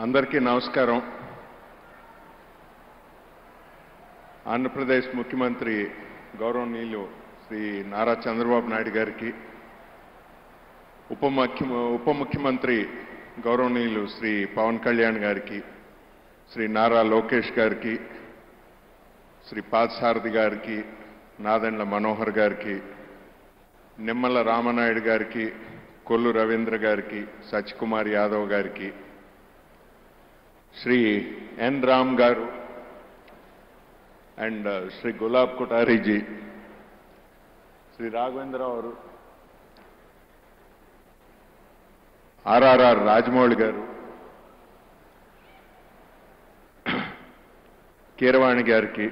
అందరికీ నమస్కారం. ఆంధ్రప్రదేశ్ ముఖ్యమంత్రి గౌరవనీయులు శ్రీ నారా చంద్రబాబు నాయుడు గారికి, ఉప ముఖ్యమంత్రి గౌరవనీయులు శ్రీ పవన్ కళ్యాణ్ గారికి, శ్రీ నారా లోకేష్ గారికి, శ్రీ పార్థసారథి గారికి, నాదెండ్ల మనోహర్ గారికి, నిమ్మల రామనాయుడు గారికి, కొల్లు రవీంద్ర గారికి, సత్యకుమార్ యాదవ్ గారికి, శ్రీ ఎన్ రామ్ గారు అండ్ శ్రీ గులాబ్ కొఠారీజీ, శ్రీ రాఘవేంద్రరావు, ఆర్ఆర్ఆర్ రాజమౌళి గారు, కీరవాణి గారికి,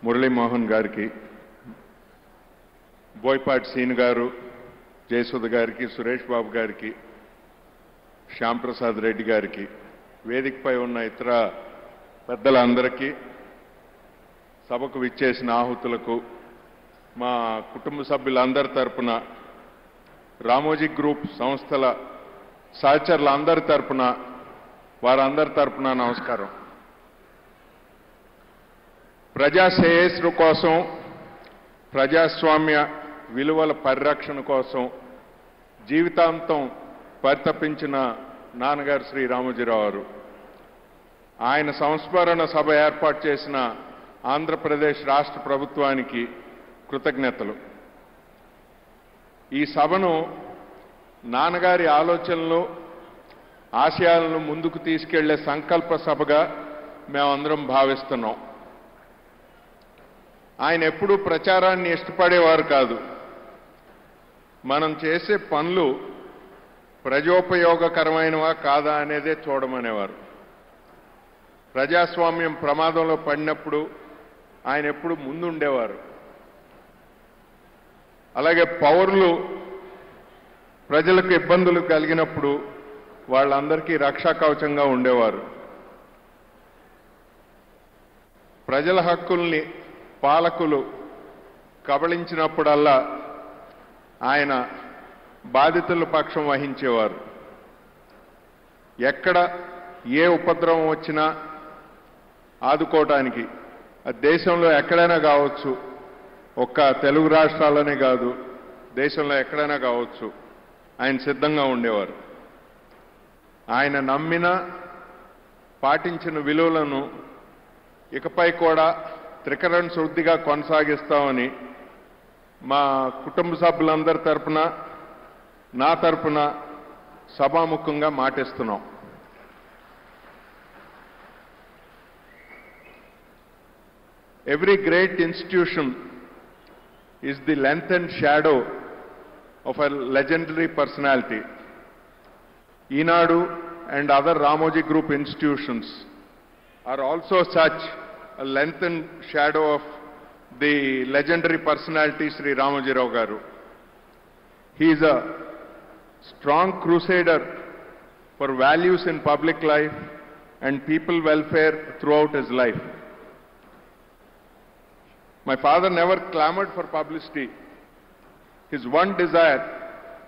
మురళీమోహన్ గారికి, బోయపాటి సీన్ గారు, జయసుధ గారికి, సురేష్ బాబు గారికి, శ్యాంప్రసాద్ రెడ్డి గారికి, వేదికపై ఉన్న ఇతర పెద్దలందరికీ, సభకు విచ్చేసిన ఆహుతులకు, మా కుటుంబ సభ్యులందరి తరపున, రామోజీ గ్రూప్ సంస్థల సహచరులందరి తరపున, వారందరి తరపున నమస్కారం. ప్రజా శ్రేయస్సు కోసం, ప్రజాస్వామ్య విలువల పరిరక్షణ కోసం జీవితాంతం పరితపించిన నాన్నగారు శ్రీ రామోజీరావు గారు, ఆయన సంస్మరణ సభ ఏర్పాటు చేసిన ఆంధ్రప్రదేశ్ రాష్ట్ర ప్రభుత్వానికి కృతజ్ఞతలు. ఈ సభను నాన్నగారి ఆలోచనలు, ఆశయాలను ముందుకు తీసుకెళ్లే సంకల్ప సభగా మేమందరం భావిస్తున్నాం. ఆయన ఎప్పుడూ ప్రచారాన్ని ఇష్టపడేవారు కాదు. మనం చేసే పనులు ప్రజోపయోగకరమైనవా కాదా అనేదే చూడమనేవారు. ప్రజాస్వామ్యం ప్రమాదంలో పడినప్పుడు ఆయన ఎప్పుడు ముందుండేవారు. అలాగే పౌరులు ప్రజలకు ఇబ్బందులు కలిగినప్పుడు వాళ్ళందరికీ రక్షా కవచంగా ఉండేవారు. ప్రజల హక్కుల్ని పాలకులు కబళించినప్పుడల్లా ఆయన బాధితుల పక్షం వహించేవారు. ఎక్కడ ఏ ఉపద్రవం వచ్చినా ఆదుకోవటానికి, దేశంలో ఎక్కడైనా కావచ్చు, ఒక్క తెలుగు రాష్ట్రాలనే కాదు, దేశంలో ఎక్కడైనా కావచ్చు, ఆయన సిద్ధంగా ఉండేవారు. ఆయన నమ్మిన, పాటించిన విలువలను ఇకపై కూడా త్రికరణ శుద్ధిగా కొనసాగిస్తామని మా కుటుంబ సభ్యులందరి తరపున, నా తరపున సభాముఖంగా మాటిస్తున్నాం. Every great institution is the lengthened shadow of a legendary personality. Eenadu and other Ramoji Group institutions are also such a lengthened shadow of the legendary personality Sri Ramoji Rao Garu. He is a strong crusader for values in public life and people welfare throughout his life. My father never clamored for publicity. His one desire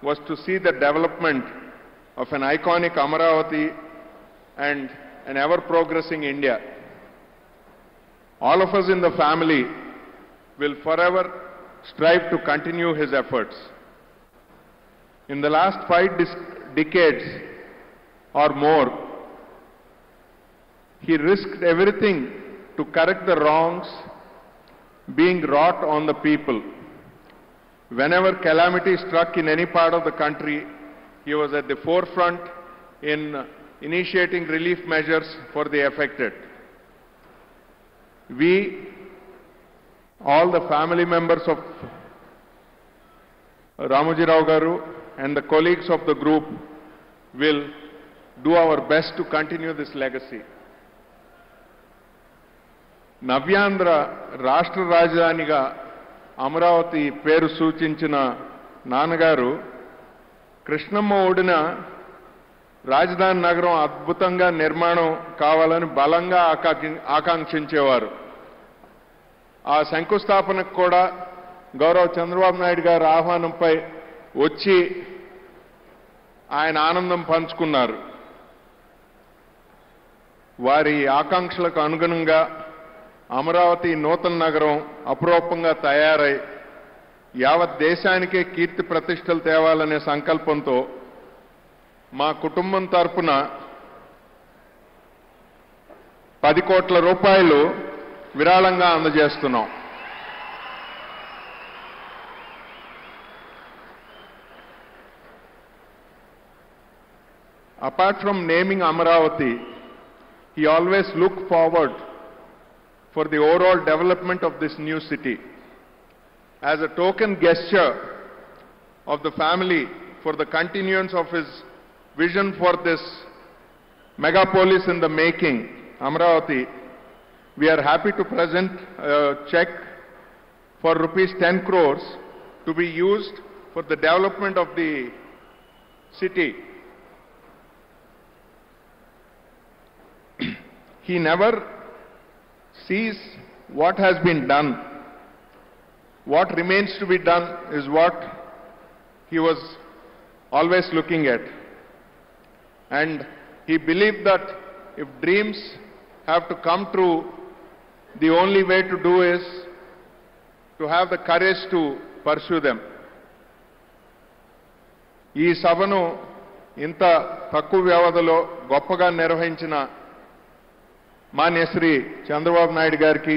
was to see the development of an iconic Amaravati and an ever-progressing India. All of us in the family will forever strive to continue his efforts. In the last 5 decades or more, he risked everything to correct the wrongs being wrought on the people. Whenever calamity struck in any part of the country, he was at the forefront in initiating relief measures for the affected. We, all the family members of Ramoji Rao Garu and the colleagues of the group, will do our best to continue this legacy. నవ్యాంధ్ర రాష్ట్ర రాజధానిగా అమరావతి పేరు సూచించిన నాన్నగారు కృష్ణమ్మ ఒడిన రాజధాని నగరం అద్భుతంగా నిర్మాణం కావాలని బలంగా ఆకాంక్షించేవారు. ఆ శంకుస్థాపనకు కూడా గౌరవ చంద్రబాబు నాయుడు గారి ఆహ్వానంపై వచ్చి ఆయన ఆనందం పంచుకున్నారు. వారి ఆకాంక్షలకు అనుగుణంగా అమరావతి నూతన నగరం అపురూపంగా తయారై యావత్ దేశానికే కీర్తి ప్రతిష్టలు తేవాలనే సంకల్పంతో మా కుటుంబం తరపున 10 కోట్ల రూపాయలు విరాళంగా అందజేస్తున్నాం. Apart from naming Amaravati, he always looked forward for the overall development of this new city. As a token gesture of the family for the continuance of his vision for this megapolis in the making, Amaravati, we are happy to present a check for rupees 10 crores to be used for the development of the city. He never sees what has been done. What remains to be done is what he was always looking at. And he believed that if dreams have to come true, the only way to do is to have the courage to pursue them. ఈ సభను ఇంత తక్కువ వ్యవధిలో గొప్పగా నిర్వహించిన మాన్య శ్రీ చంద్రబాబు నాయుడు గారికి,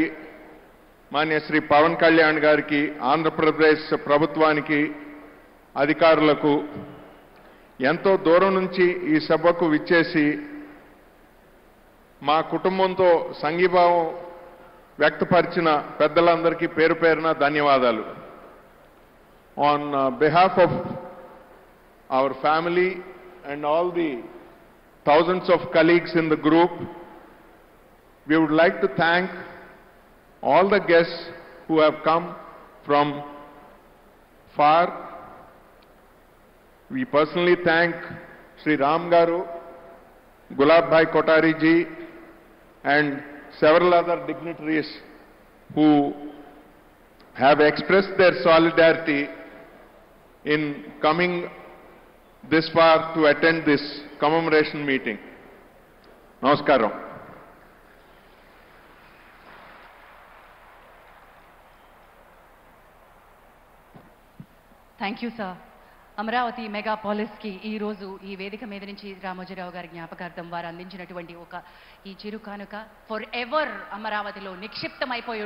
మాన్య శ్రీ పవన్ కళ్యాణ్ గారికి, ఆంధ్రప్రదేశ్ ప్రభుత్వానికి, అధికారులకు, ఎంతో దూరం నుంచి ఈ సభకు విచ్చేసి మా కుటుంబంతో సంఘీభావం వ్యక్తపరిచిన పెద్దలందరికీ పేరు పేరున ధన్యవాదాలు. On behalf of our family and all the thousands of colleagues in the group, we would like to thank all the guests who have come from far. We personally thank Sri Ram Garu, Gulab Bhai Kotari ji, and several other dignitaries who have expressed their solidarity in coming this far to attend this commemoration meeting. Namaskaram. Thank you sir. Amaravati మెగాపాలిస్కి ఈరోజు ఈ వేదిక మీద నుంచి రామోజీరావు గారి జ్ఞాపకార్థం వారు అందించినటువంటి ఈ చిరు కానుక ఫర్ ఎవర్ అమరావతిలో నిక్షిప్తమైపోయి